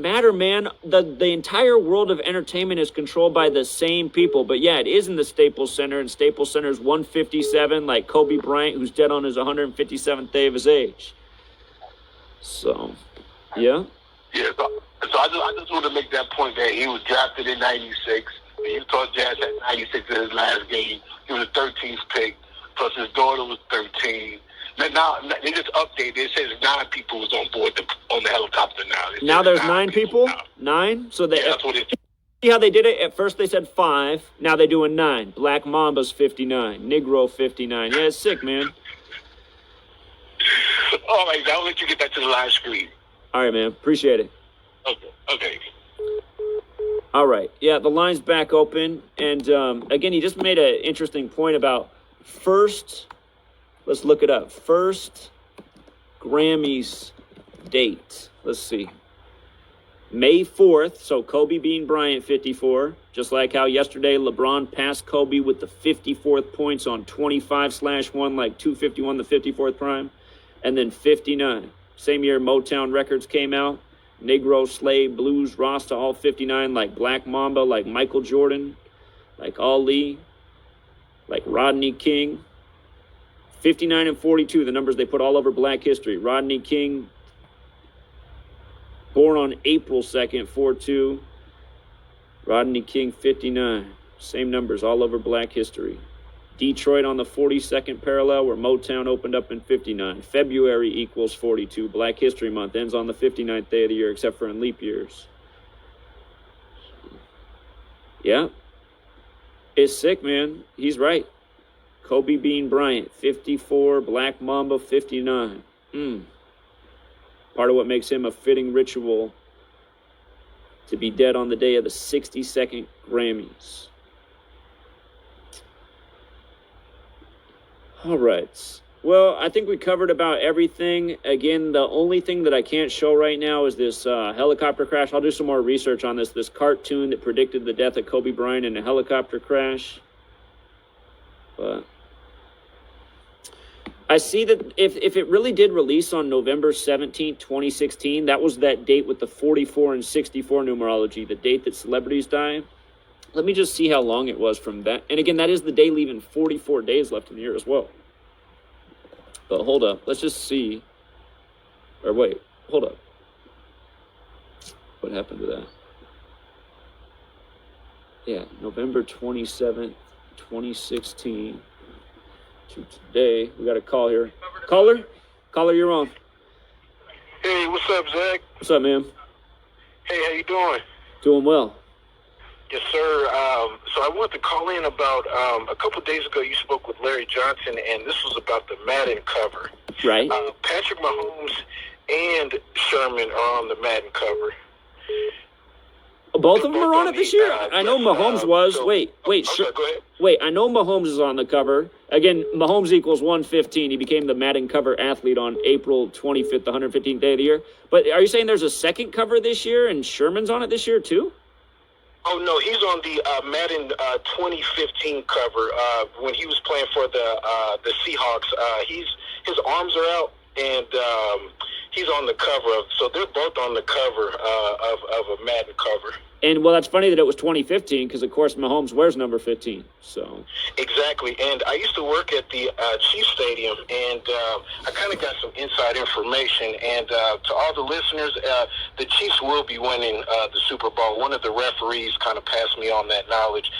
matter, man. The entire world of entertainment is controlled by the same people. But yeah, it is in the Staples Center, and Staples Center's 157, like Kobe Bryant, who's dead on his 157th day of his age. So, yeah. Yeah, so I just want to make that point that he was drafted in 96. The Utah Jazz had 96 in his last game. He was the 13th pick, plus his daughter was 13. Now they just updated. It says 9 people was on board on the helicopter now. Now there's 9 people? Now. 9? So they, yeah, that's what it is. See how they did it? At first they said 5. Now they're doing 9. Black Mamba's 59. Negro 59. Yeah, it's sick, man. All right, I'll let you get back to the live screen. All right, man. Appreciate it. Okay. All right. Yeah, the line's back open. And, again, he just made an interesting point about first, let's look it up, first Grammys date. Let's see. May 4th, so Kobe Bean Bryant, 54. Just like how yesterday LeBron passed Kobe with the 54th points on 25/1, like 251, the 54th prime. And then 59. Same year Motown Records came out. Negro, Slave, Blues, Rasta, all 59, like Black Mamba, like Michael Jordan, like Ali, like Rodney King. 59 and 42, the numbers they put all over Black history. Rodney King, born on April 2nd, 4-2. Rodney King, 59. Same numbers all over Black history. Detroit on the 42nd parallel, where Motown opened up in 59. February equals 42. Black History Month ends on the 59th day of the year, except for in leap years. Yeah. It's sick, man. He's right. Kobe Bean Bryant, 54. Black Mamba, 59. Part of what makes him a fitting ritual to be dead on the day of the 62nd Grammys. All right. Well, I think we covered about everything. Again, the only thing that I can't show right now is this helicopter crash. I'll do some more research on this cartoon that predicted the death of Kobe Bryant in a helicopter crash. But I see that if it really did release on November 17th, 2016, that was that date with the 44 and 64 numerology, the date that celebrities die. Let me just see how long it was from that. And again, that is the day leaving 44 days left in the year as well. But hold up. Let's just see. Or wait. Hold up. What happened to that? Yeah. November 27th, 2016. To today. We got a call here. Caller? Caller, you're on. Hey, what's up, Zach? What's up, man? Hey, how you doing? Doing well. Yes, sir. So I wanted to call in about a couple of days ago. You spoke with Larry Johnson, and this was about the Madden cover. Right. Patrick Mahomes and Sherman are on the Madden cover. Both of them are on it this year? I know Mahomes was. So, wait. Go ahead. Wait, I know Mahomes is on the cover. Again, Mahomes equals 115. He became the Madden cover athlete on April 25th, the 115th day of the year. But are you saying there's a second cover this year and Sherman's on it this year too? Oh, no, he's on the Madden 2015 cover when he was playing for the Seahawks. His arms are out, and he's on the cover of. So they're both on the cover of a Madden cover. And, well, that's funny that it was 2015 because, of course, Mahomes wears number 15. So Exactly. And I used to work at the Chiefs Stadium, and I kind of got some inside information. And to all the listeners, the Chiefs will be winning the Super Bowl. One of the referees kind of passed me on that knowledge.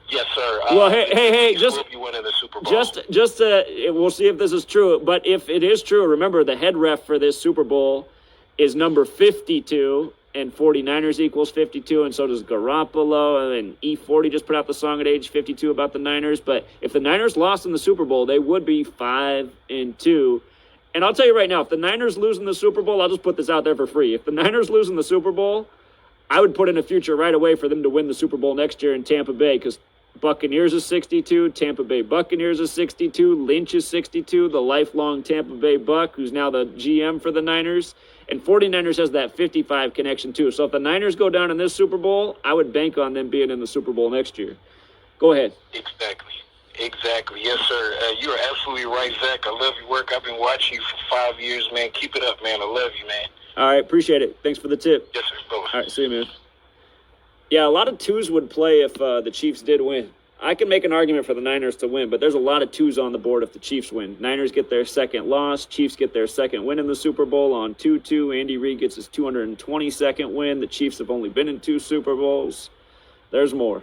Yes, sir. Well, hey, just will be winning the Super Bowl. We'll see if this is true. But if it is true, remember the head ref for this Super Bowl is number 52. And 49ers equals 52, and so does Garoppolo. And E40 just put out the song at age 52 about the Niners. But if the Niners lost in the Super Bowl, they would be 5-2. And I'll tell you right now, if the Niners lose in the Super Bowl, I'll just put this out there for free. If the Niners lose in the Super Bowl, I would put in a future right away for them to win the Super Bowl next year in Tampa Bay, because Buccaneers is 62, Tampa Bay Buccaneers is 62, Lynch is 62, the lifelong Tampa Bay Buck, who's now the GM for the Niners. And 49ers has that 55 connection, too. So if the Niners go down in this Super Bowl, I would bank on them being in the Super Bowl next year. Go ahead. Exactly. Yes, sir. You are absolutely right, Zach. I love your work. I've been watching you for 5 years, man. Keep it up, man. I love you, man. All right, appreciate it. Thanks for the tip. Yes, sir. Bye-bye. All right, see you, man. Yeah, a lot of twos would play if the Chiefs did win. I can make an argument for the Niners to win, but there's a lot of twos on the board if the Chiefs win. Niners get their second loss. Chiefs get their second win in the Super Bowl on 2-2. Andy Reid gets his 222nd win. The Chiefs have only been in 2 Super Bowls. There's more.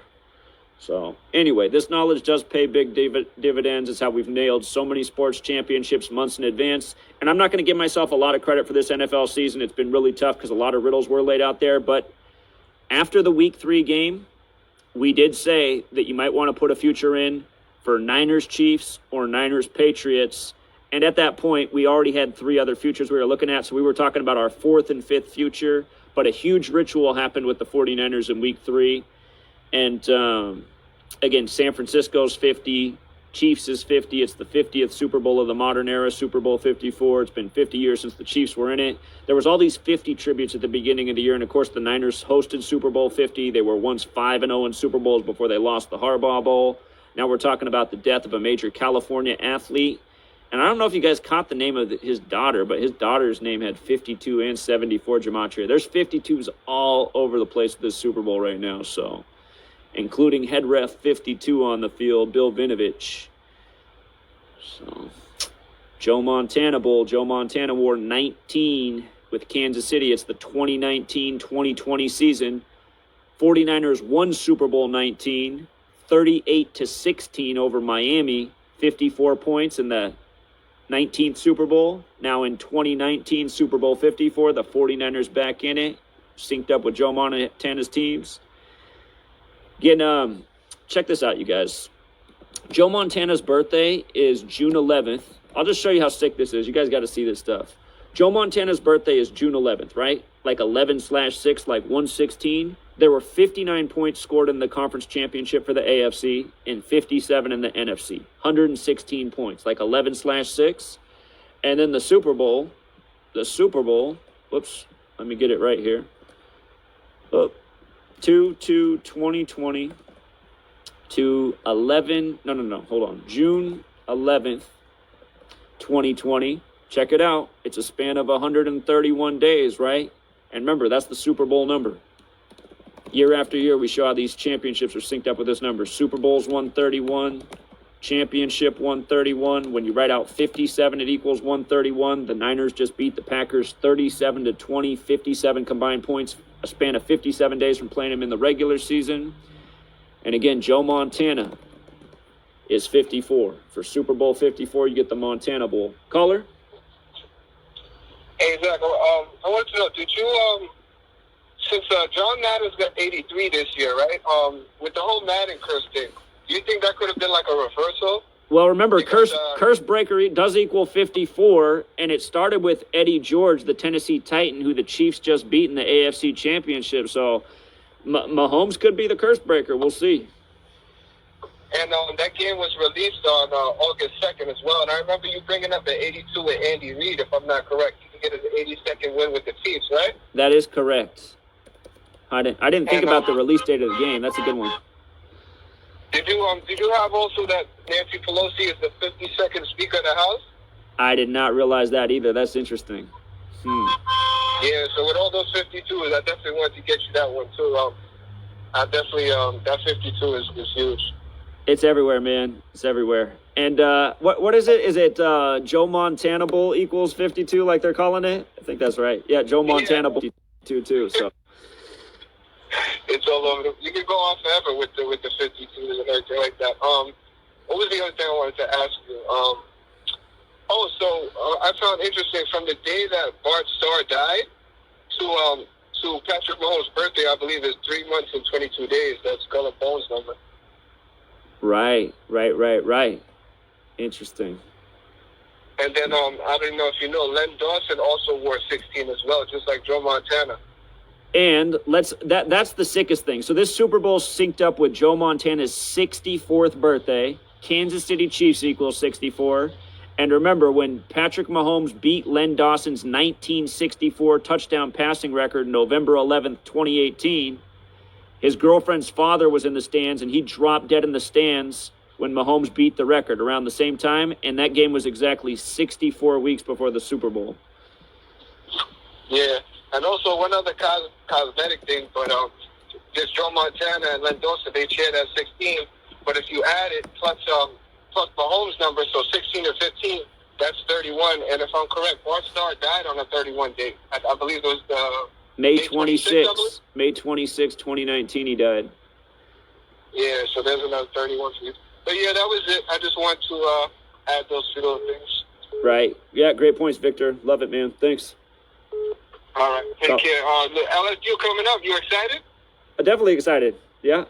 So, anyway, this knowledge does pay big dividends. It's how we've nailed so many sports championships months in advance. And I'm not going to give myself a lot of credit for this NFL season. It's been really tough because a lot of riddles were laid out there. But after the Week 3 game, we did say that you might want to put a future in for Niners-Chiefs or Niners-Patriots. And at that point, we already had 3 other futures we were looking at. So we were talking about our 4th and 5th future. But a huge ritual happened with the 49ers in Week 3. And, again, San Francisco's 50, Chiefs is 50. It's the 50th Super Bowl of the modern era, Super Bowl 54. It's been 50 years since the Chiefs were in it. There was all these 50 tributes at the beginning of the year, and, of course, the Niners hosted Super Bowl 50. They were once 5-0 in Super Bowls before they lost the Harbaugh Bowl. Now we're talking about the death of a major California athlete. And I don't know if you guys caught the name of his daughter, but his daughter's name had 52 and 74 gematria. There's 52s all over the place at this Super Bowl right now, so including head ref 52 on the field, Bill Vinovich. So, Joe Montana Bowl. Joe Montana wore 19 with Kansas City. It's the 2019-2020 season. 49ers won Super Bowl 19, 38-16 over Miami, 54 points in the 19th Super Bowl. Now in 2019 Super Bowl 54, the 49ers back in it, synced up with Joe Montana's teams. Again, check this out, you guys. Joe Montana's birthday is June 11th. I'll just show you how sick this is. You guys got to see this stuff. Joe Montana's birthday is June 11th, right? Like 11/6, like 116. There were 59 points scored in the conference championship for the AFC and 57 in the NFC. 116 points, like 11/6. And then the Super Bowl, whoops, let me get it right here. 2/2/2020 to 11, hold on. June 11th, 2020. Check it out. It's a span of 131 days, right? And remember, that's the Super Bowl number. Year after year, we show how these championships are synced up with this number. Super Bowl's 131, championship 131. When you write out 57, it equals 131. The Niners just beat the Packers 37-20, 57 combined points, a span of 57 days from playing them in the regular season. And again, Joe Montana is 54. For Super Bowl 54, you get the Montana Bowl. Caller? Hey, Zach, I wanted to know, did you, since John Madden's got 83 this year, right? With the whole Madden curse thing, do you think that could have been like a reversal? Well, remember, curse breaker does equal 54, and it started with Eddie George, the Tennessee Titan, who the Chiefs just beat in the AFC Championship. So Mahomes could be the curse breaker. We'll see. And that game was released on August 2nd as well. And I remember you bringing up the 82 with Andy Reid, if I'm not correct. You can get his 82nd win with the Chiefs, right? That is correct. I didn't think about the release date of the game. That's a good one. Did you have also that Nancy Pelosi is the 52nd Speaker of the House? I did not realize that either. That's interesting. Yeah, so with all those 52s, I definitely wanted to get you that one too. I definitely that 52 is huge. It's everywhere, man. It's everywhere. And what is it? Is it Joe Montana Bowl equals 52, like they're calling it? I think that's right. Yeah, Joe Montana Bowl 52 too. So it's all over. You can go on forever with the 52s and everything like that. What was the other thing I wanted to ask you? I found interesting from the day that Bart Starr died to Patrick Mahomes' birthday. I believe is 3 months and 22 days. That's Skull and Bones number. Right. Interesting. And then I don't know if you know, Len Dawson also wore 16 as well, just like Joe Montana. And that's the sickest thing. So this Super Bowl synced up with Joe Montana's 64th birthday. Kansas City Chiefs equals 64. And remember, when Patrick Mahomes beat Len Dawson's 1964 touchdown passing record November 11th, 2018, his girlfriend's father was in the stands, and he dropped dead in the stands when Mahomes beat the record around the same time, and that game was exactly 64 weeks before the Super Bowl. Yeah. And also one other cosmetic thing, but this Joe Montana and Mendoza, they shared at 16. But if you add it plus Mahomes' number, so 16 or 15, that's 31. And if I'm correct, Bart Starr died on a 31 date. I believe it was May May 26, 26, May 26, 2019, he died. Yeah, so there's another 31 for you. But yeah, that was it. I just want to add those few little things. Right. Yeah, great points, Victor. Love it, man. Thanks. All right. Take care. LSU coming up. You excited? Definitely excited. Yeah.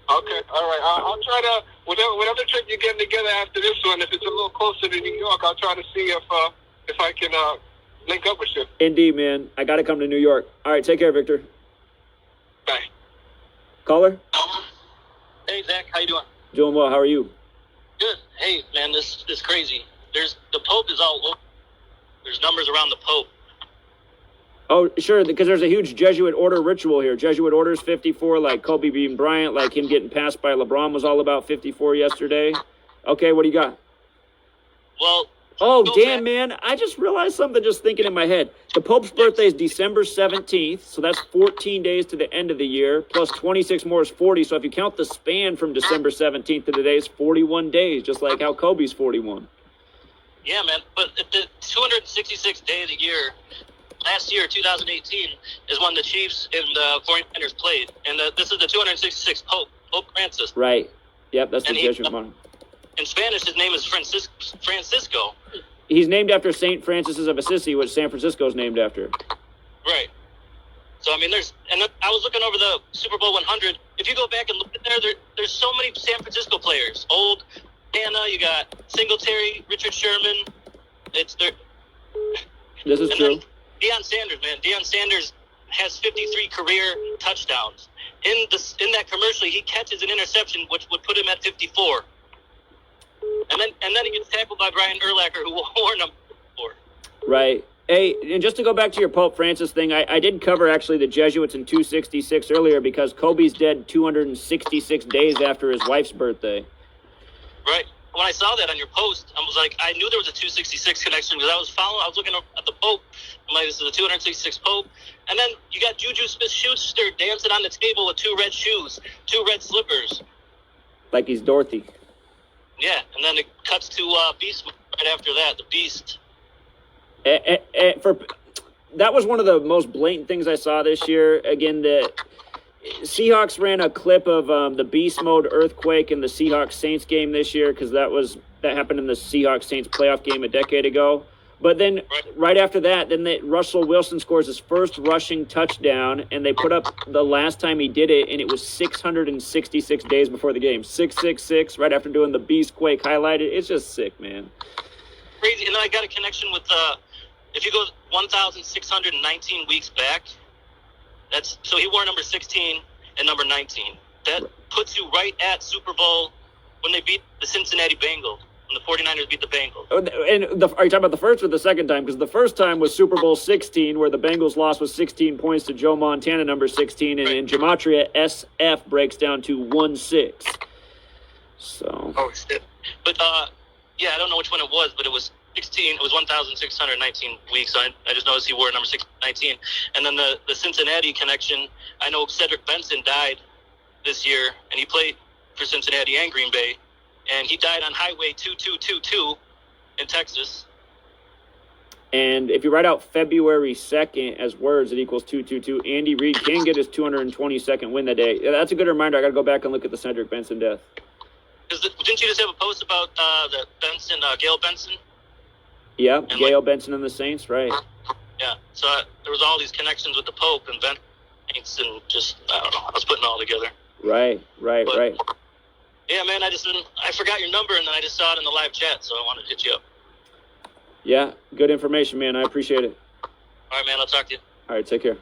Okay. All right. I'll try to, whatever trip you're getting together after this one, if it's a little closer to New York, I'll try to see if I can link up with you. Indeed, man. I got to come to New York. All right. Take care, Victor. Bye. Caller? Hey, Zach. How you doing? Doing well. How are you? Good. Hey, man, this is crazy. The Pope is all over. There's numbers around the Pope. Oh, sure, because there's a huge Jesuit order ritual here. Jesuit orders 54, like Kobe beating Bryant, like him getting passed by LeBron was all about 54 yesterday. Okay, what do you got? Well, Oh, go damn, back. man. I just realized something just thinking in my head. The Pope's birthday is December 17th, so that's 14 days to the end of the year, plus 26 more is 40. So if you count the span from December 17th to today, it's 41 days, just like how Kobe's 41. Yeah, man. But the 266 day of the year, last year, 2018, is when the Chiefs and the 49ers played. And this is the 266th Pope, Pope Francis. Right. Yep, that's the And Jesuit monk. In Spanish, his name is Francisco. He's named after St. Francis of Assisi, which San Francisco is named after. Right. So, I mean, I was looking over the Super Bowl 100. If you go back and look at there's so many San Francisco players. Old Anna, you got Singletary, Richard Sherman. This is And true. then Deion Sanders, man. Deion Sanders has 53 career touchdowns. In that commercial, he catches an interception, which would put him at 54. And then he gets tackled by Brian Urlacher, who wore number 4. Right. Hey, and just to go back to your Pope Francis thing, I did cover actually the Jesuits in 266 earlier because Kobe's dead 266 days after his wife's birthday. Right. When I saw that on your post, I was like, I knew there was a 266 connection because I was looking at the Pope. I'm like, this is the 266 Pope. And then you got Juju Smith-Schuster dancing on the table with 2 red shoes, 2 red slippers. Like he's Dorothy. Yeah, and then it cuts to Beast right after that, the Beast. That was one of the most blatant things I saw this year. Again, the Seahawks ran a clip of the Beast Mode earthquake in the Seahawks Saints game this year because that happened in the Seahawks Saints playoff game a decade ago. But then right after that, Russell Wilson scores his first rushing touchdown, and they put up the last time he did it, and it was 666 days before the game. 666 right after doing the Beast Quake highlighted. It's just sick, man. Crazy. And then I got a connection with if you go 1,619 weeks back, so he wore number 16 and number 19. That puts you right at Super Bowl when they beat the Cincinnati Bengals, when the 49ers beat the Bengals. And are you talking about the first or the second time? Because the first time was Super Bowl 16, where the Bengals lost with 16 points to Joe Montana, number 16, and in Gematria, SF breaks down to 1-6. So. Oh, shit. But, yeah, I don't know which one it was, but it was 16. It was 1,619 weeks. I just noticed he wore number 19. And then the Cincinnati connection, I know Cedric Benson died this year, and he played for Cincinnati and Green Bay. And he died on Highway 2222 in Texas. And if you write out February 2nd as words, it equals 222. Andy Reid can get his 222nd win that day. Yeah, that's a good reminder. I got to go back and look at the Cedric Benson death. Didn't you just have a post about the Benson, Gail Benson? Yeah, And Gail Benson and the Saints, right. Yeah, so there was all these connections with the Pope and Saints, and just, I don't know, I was putting it all together. Right. Yeah, man, I forgot your number, and then I just saw it in the live chat, so I wanted to hit you up. Yeah, good information, man. I appreciate it. All right, man, I'll talk to you. All right, take care.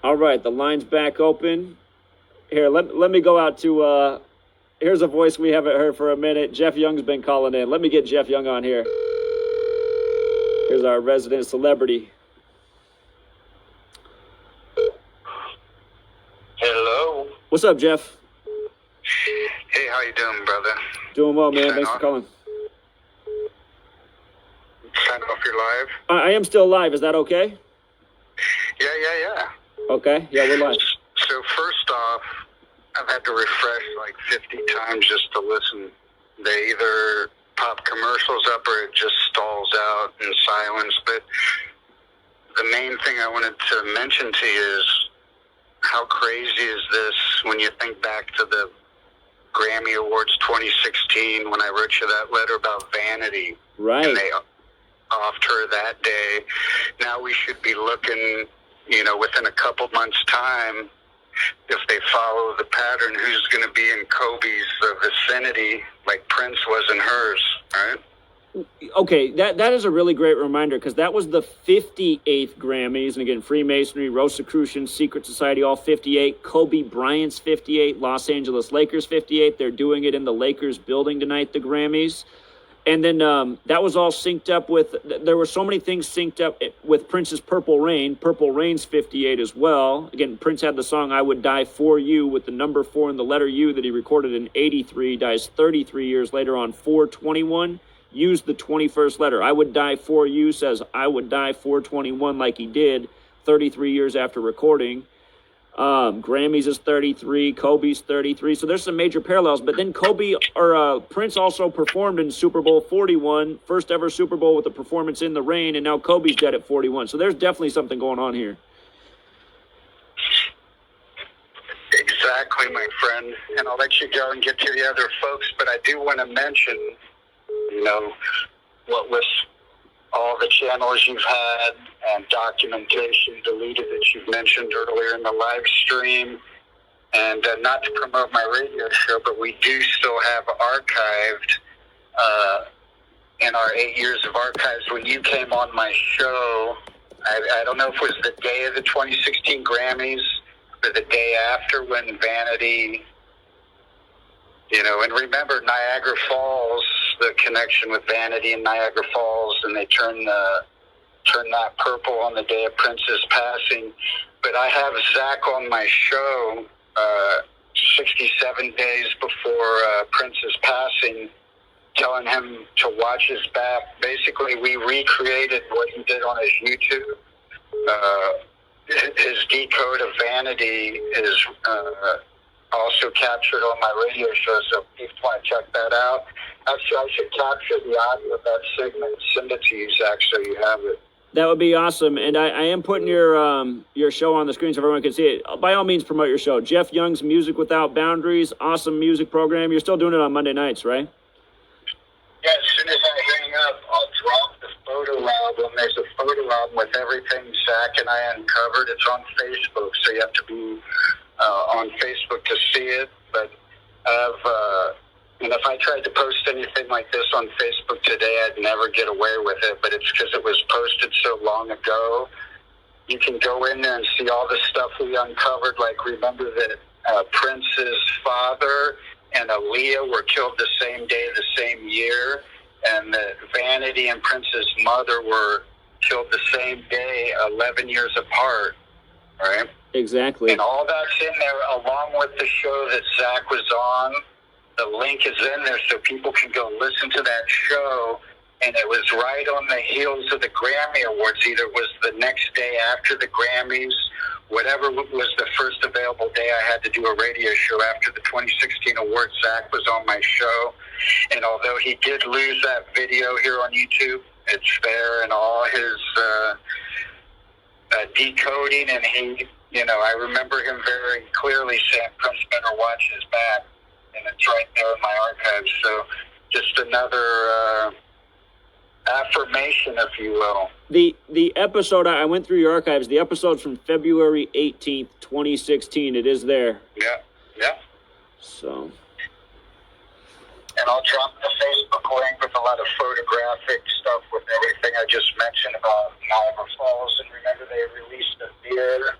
All right, the line's back open. Here, let me go out to, here's a voice we haven't heard for a minute. Jeff Young's been calling in. Let me get Jeff Young on here. Here's our resident celebrity. Hello. What's up, Jeff? Hey, how you doing, brother? Doing well, man. Yeah, Thanks for calling. Sign off you're live. I am still live. Is that okay? Yeah. Okay. Yeah, we're live. So first off, I've had to refresh like 50 times just to listen. They either pop commercials up or it just stalls out in silence. But the main thing I wanted to mention to you is how crazy is this when you think back to the Grammy Awards 2016 when I wrote you that letter about Vanity. Right. And they offed her that day. Now we should be looking, within a couple months' time, if they follow the pattern, who's going to be in Kobe's vicinity like Prince was in hers, right? Okay, that is a really great reminder because that was the 58th Grammys. And again, Freemasonry, Rosicrucian, Secret Society, all 58. Kobe Bryant's 58. Los Angeles Lakers 58. They're doing it in the Lakers building tonight, the Grammys. And then that was all synced up with, there were so many things synced up with Prince's Purple Rain. Purple Rain's 58 as well. Again, Prince had the song I Would Die For You with the number 4 and the letter U that he recorded in 83, dies 33 years later on 4/21. Used the 21st letter. I Would Die For You says I would die 4/21 like he did 33 years after recording. Grammys is 33, Kobe's 33. So there's some major parallels. But then Prince also performed in Super Bowl 41, first ever Super Bowl with a performance in the rain, and now Kobe's dead at 41. So there's definitely something going on here. Exactly, my friend. And I'll let you go and get to the other folks, but I do want to mention, what with all the channels you've had and documentation deleted that you've mentioned earlier in the live stream, and not to promote my radio show, but we do still have archived in our 8 years of archives when you came on my show. I don't know if it was the day of the 2016 Grammys or the day after when Vanity, and remember Niagara Falls, the connection with Vanity and Niagara Falls, and they turn that purple on the day of Prince's passing. But I have Zach on my show 67 days before Prince's passing, telling him to watch his back. Basically, we recreated what he did on his YouTube. His decode of Vanity is also captured on my radio show, so if you want to check that out. Actually, I should capture the audio of that segment and send it to you, Zach, so you have it. That would be awesome. And I am putting your show on the screen so everyone can see it. By all means, promote your show. Jeff Young's Music Without Boundaries, awesome music program. You're still doing it on Monday nights, right? Yeah, as soon as I hang up, I'll drop the photo album. There's a photo album with everything Zach and I uncovered. It's on Facebook, so you have to be on Facebook to see it. But and if I tried to post anything like this on Facebook today, I'd never get away with it. But it's because it was posted so long ago. You can go in there and see all the stuff we uncovered. Like, remember that Prince's father and Aaliyah were killed the same day, the same year, and that Vanity and Prince's mother were killed the same day, 11 years apart, right? Exactly. And all that's in there, along with the show that Zach was on. The link is in there so people can go listen to that show. And it was right on the heels of the Grammy Awards. Either it was the next day after the Grammys, whatever was the first available day I had to do a radio show after the 2016 awards. Zach was on my show. And although he did lose that video here on YouTube, it's there and all his decoding. And he, I remember him very clearly saying, Prince better watch his back. And it's right there in my archives. So just another affirmation, if you will. The episode, I went through your archives, the episode's from February 18th, 2016. It is there. Yeah. So. And I'll drop the Facebook link with a lot of photographic stuff with everything I just mentioned about Niagara Falls. And remember, they released a beer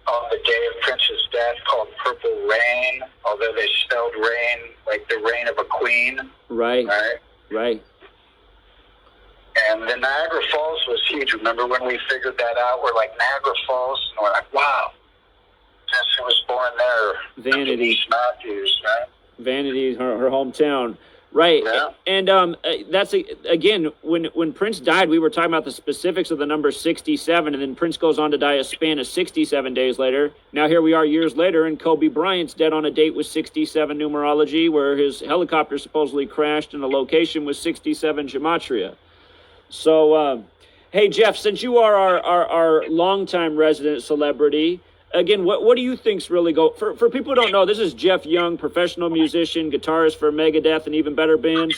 on the day of Prince's death called Purple Rain, although they spelled rain like the reign of a queen. Right. And the Niagara Falls was huge. Remember when we figured that out? We're like, Niagara Falls? And we're like, wow. Guess who was born there? Vanity. Matthews, right? Vanity, her hometown. Right. Yeah. And that's again when Prince died, we were talking about the specifics of the number 67, and then Prince goes on to die a span of 67 days later. Now here we are years later, and Kobe Bryant's dead on a date with 67 numerology, where his helicopter supposedly crashed, and the location was 67 gematria. So, hey Jeff, since you are our longtime resident celebrity, again, what do you think's really for people who don't know? This is Jeff Young, professional musician, guitarist for Megadeth and even better bands.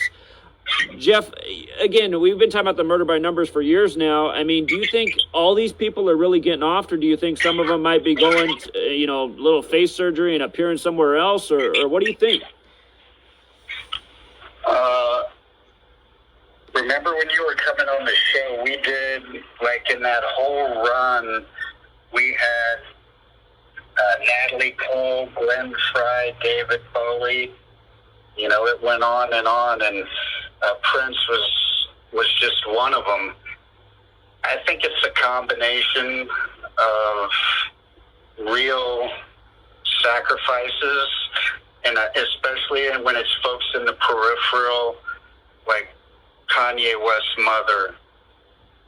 Jeff, again, we've been talking about the murder by numbers for years now. I mean, do you think all these people are really getting off, or do you think some of them might be going, little face surgery and appearing somewhere else, or what do you think? Remember when you were coming on the show, we did, like, in that whole run, we had Natalie Cole, Glenn Frey, David Bowie. It went on, and Prince was just one of them. I think it's a combination of real sacrifices, and especially when it's folks in the peripheral, like Kanye West's mother.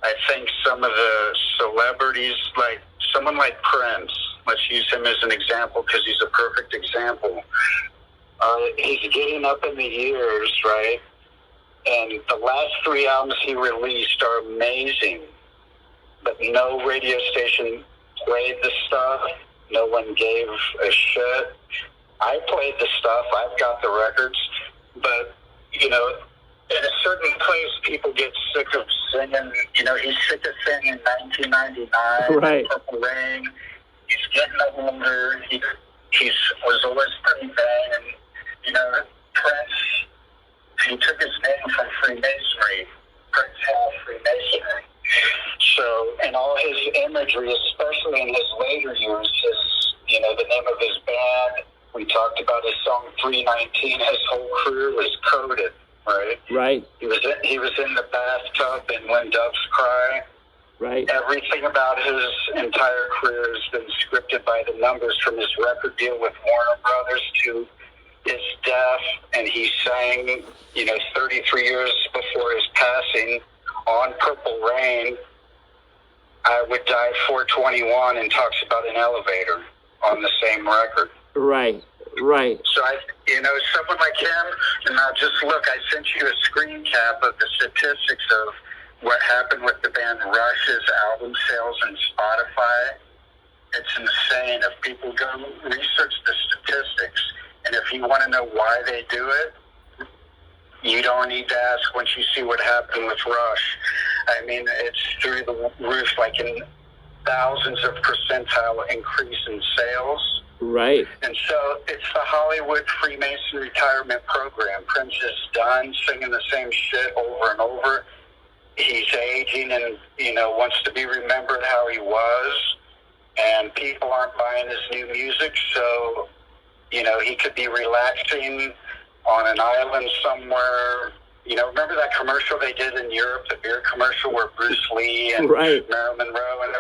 I think some of the celebrities, like someone like Prince, let's use him as an example because he's a perfect example. He's getting up in the years, right? And the last 3 albums he released are amazing, but no radio station played the stuff. No one gave a shit. I played the stuff. I've got the records, but in a certain place, people get sick of singing. He's sick of singing 1999, Right. Purple Rain. He's getting older. He was always pretty bad. And, Prince, he took his name from Freemasonry. Prince Hall Freemasonry. So, and all his imagery, especially in his later years, the name of his band, we talked about his song 319, his whole career was coded. Right. He was in the bathtub and When Doves Cry. Right. Everything about his entire career has been scripted by the numbers, from his record deal with Warner Brothers to his death. And he sang, 33 years before his passing on Purple Rain, I Would Die 421, and talks about an elevator on the same record. Right. So someone like him, and now just look, I sent you a screen cap of the statistics of what happened with the band Rush's album sales and Spotify. It's insane. If people go research the statistics, and if you want to know why they do it, you don't need to ask once you see what happened with Rush. I mean, it's through the roof, like in thousands of percentile increase in sales. Right. And so it's the Hollywood Freemason retirement program. Prince is done singing the same shit over and over. He's aging and, wants to be remembered how he was. And people aren't buying his new music. So, he could be relaxing on an island somewhere. Remember that commercial they did in Europe, the beer commercial where Bruce Lee and Right. Marilyn Monroe and